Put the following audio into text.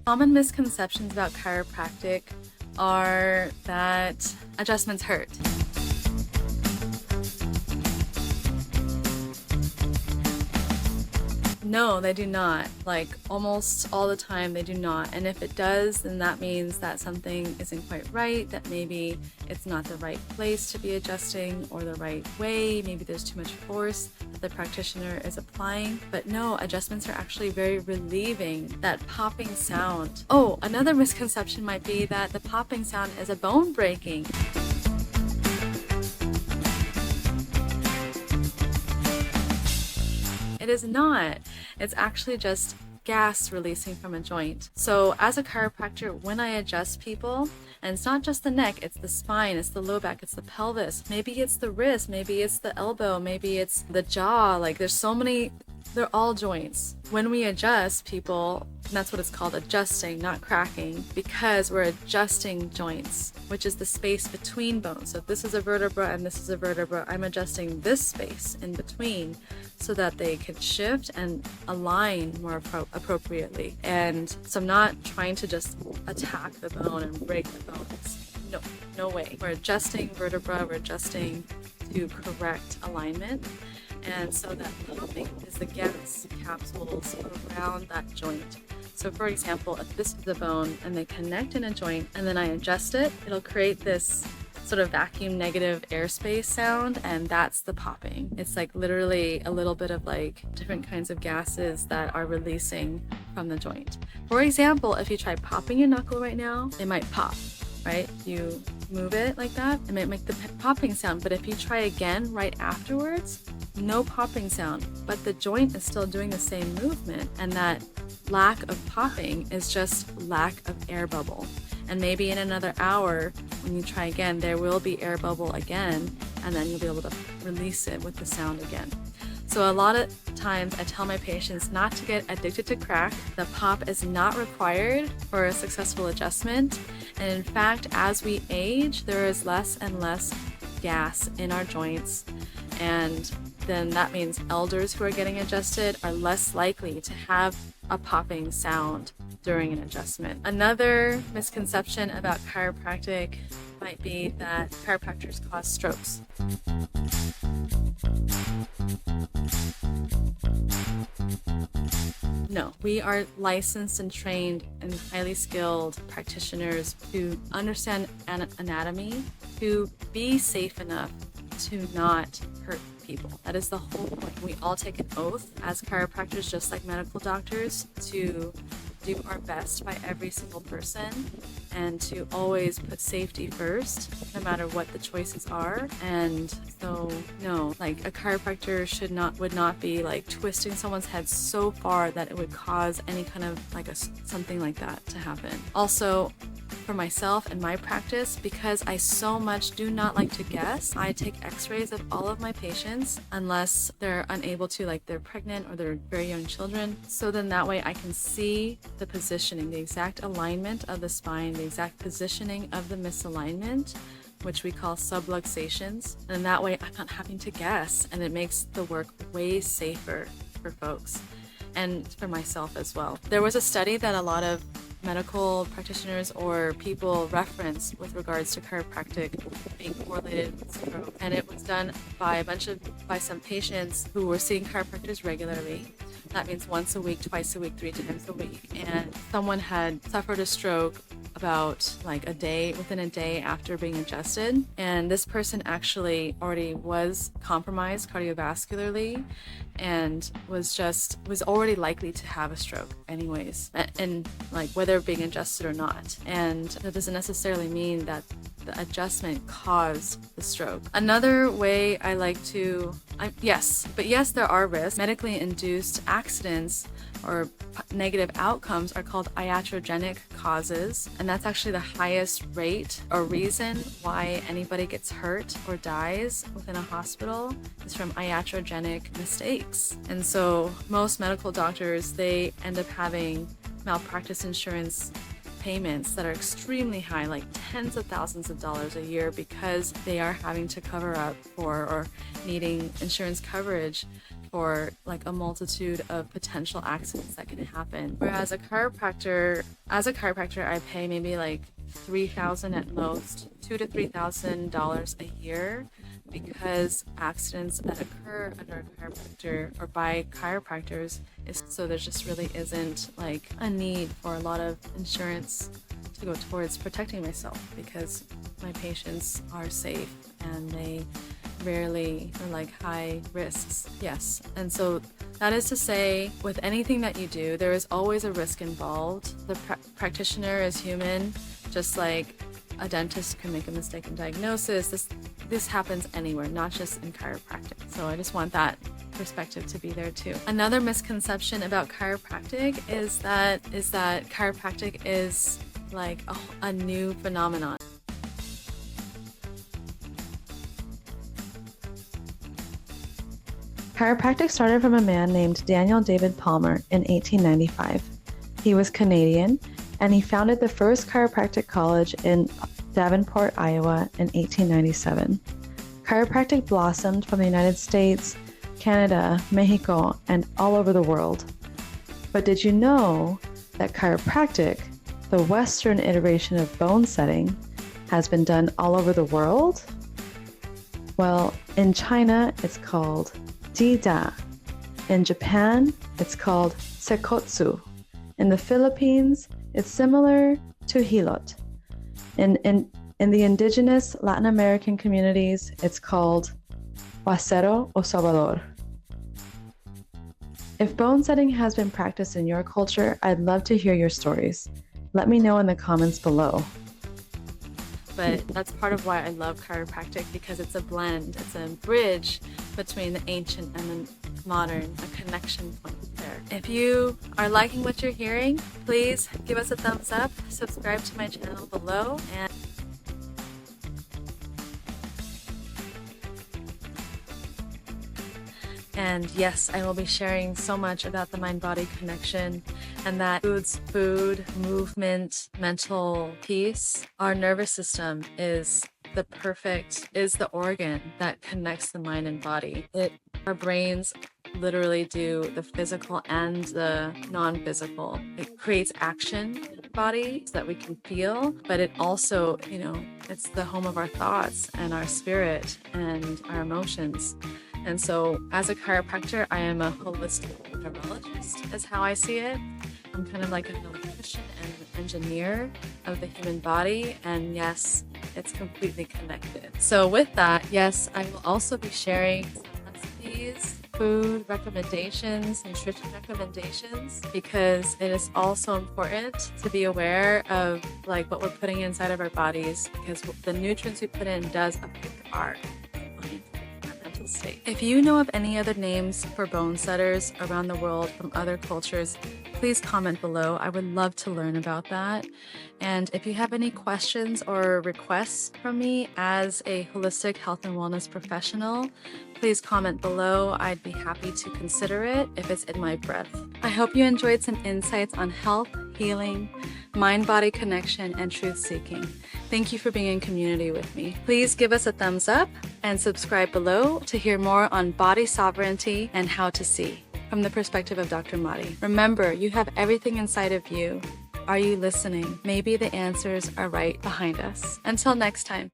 Common misconceptions about chiropractic are that adjustments hurt. No, they do not. Like almost all the time, they do not. And if it does, then that means that something isn't quite right, that maybe it's not the right place to be adjusting or the right way. Maybe there's too much force that the practitioner is applying. But no, adjustments are actually very relieving. That popping sound. Oh, another misconception might be that the popping sound is a bone breaking. It is not. It's actually just gas releasing from a joint. So as a chiropractor, when I adjust people, and it's not just the neck, it's the spine, it's the low back, it's the pelvis, maybe it's the wrist, maybe it's the elbow, maybe it's the jaw. Like there's so many, they're all joints. When we adjust people, and that's what it's called, adjusting, not cracking, because we're adjusting joints, which is the space between bones. So if this is a vertebra and this is a vertebra, I'm adjusting this space in between so that they can shift and align more appropriately. And so I'm not trying to just attack the bone and break the bones. No way. We're adjusting vertebra, we're adjusting to correct alignment. And so that popping is the gas capsules around that joint. So for example, if this is the bone and they connect in a joint and then I adjust it, it'll create this sort of vacuum negative airspace sound, and that's the popping. It's like literally a little bit of like different kinds of gases that are releasing from the joint. For example, if you try popping your knuckle right now, it might pop, right? You move it like that, it might make the popping sound, but if you try again right afterwards, no popping sound, but the joint is still doing the same movement, and that lack of popping is just lack of air bubble. And maybe in another hour, when you try again, there will be air bubble again, and then you'll be able to release it with the sound again. So a lot of times I tell my patients not to get addicted to crack. The pop is not required for a successful adjustment. And in fact, as we age, there is less and less gas in our joints. And then that means elders who are getting adjusted are less likely to have a popping sound during an adjustment. Another misconception about chiropractic might be that chiropractors cause strokes. No, we are licensed and trained and highly skilled practitioners who understand anatomy to be safe enough to not hurt people. That is the whole point. We all take an oath as chiropractors, just like medical doctors, to do our best by every single person and to always put safety first, no matter what the choices are. And so, no, like a chiropractor would not be like twisting someone's head so far that it would cause any kind of like something like that to happen. Also, for myself and my practice, because I so much do not like to guess, I take x-rays of all of my patients unless they're unable to, like they're pregnant or they're very young children. So then that way I can see the positioning, the exact alignment of the spine, the exact positioning of the misalignment, which we call subluxations. And that way I'm not having to guess, and it makes the work way safer for folks and for myself as well. There was a study that a lot of medical practitioners or people reference with regards to chiropractic being correlated with stroke, and it was done by some patients who were seeing chiropractors regularly. That means once a week, twice a week, 3 times a week, and someone had suffered a stroke about like within a day after being adjusted, and this person actually already was compromised cardiovascularly and was already likely to have a stroke anyways, and like whether being adjusted or not. And that doesn't necessarily mean that the adjustment caused the stroke. Another way I like to, yes, there are risks. Medically induced accidents or negative outcomes are called iatrogenic causes, and that's actually the highest rate or reason why anybody gets hurt or dies within a hospital is from iatrogenic mistakes. And so most medical doctors, they end up having malpractice insurance payments that are extremely high, like tens of thousands of dollars a year, because they are having to cover up for or needing insurance coverage for like a multitude of potential accidents that can happen. Whereas as a chiropractor, I pay maybe like $3,000 at most, $2,000 to $3,000 a year, because accidents that occur under a chiropractor or by chiropractors is so there just really isn't like a need for a lot of insurance to go towards protecting myself, because my patients are safe and they rarely are like high risks. Yes. And so that is to say, with anything that you do, there is always a risk involved. The practitioner is human, just like a dentist can make a mistaken diagnosis. This happens anywhere, not just in chiropractic. So I just want that perspective to be there too. Another misconception about chiropractic is that chiropractic is like a new phenomenon. Chiropractic started from a man named Daniel David Palmer in 1895. He was Canadian, and he founded the first chiropractic college in Davenport, Iowa in 1897. Chiropractic blossomed from the United States, Canada, Mexico, and all over the world. But did you know that chiropractic, the Western iteration of bone setting, has been done all over the world? Well, in China, it's called Jida. In Japan, it's called Sekotsu. In the Philippines, it's similar to Hilot. In the indigenous Latin American communities, it's called Huasero o Salvador. If bone setting has been practiced in your culture, I'd love to hear your stories. Let me know in the comments below. But that's part of why I love chiropractic, because it's a blend, it's a bridge between the ancient and the modern, a connection point there. If you are liking what you're hearing, please give us a thumbs up, subscribe to my channel below, and yes, I will be sharing so much about the mind-body connection, and that food, movement, mental peace. Our nervous system is the organ that connects the mind and body. Our brains literally do the physical and the non-physical. It creates action in our body so that we can feel, but it also, it's the home of our thoughts and our spirit and our emotions. And so as a chiropractor, I am a holistic neurologist, is how I see it. I'm kind of like an electrician and an engineer of the human body. And yes, it's completely connected. So with that, yes, I will also be sharing some recipes, food recommendations, nutrition recommendations, because it is also important to be aware of like what we're putting inside of our bodies, because the nutrients we put in does affect our mind. State. If you know of any other names for bone setters around the world from other cultures, please comment below. I would love to learn about that. And if you have any questions or requests from me as a holistic health and wellness professional, please comment below. I'd be happy to consider it if it's in my breath. I hope you enjoyed some insights on health, healing, mind-body connection, and truth-seeking. Thank you for being in community with me. Please give us a thumbs up and subscribe below to hear more on body sovereignty and how to see from the perspective of Dr. Mari. Remember, you have everything inside of you. Are you listening? Maybe the answers are right behind us. Until next time.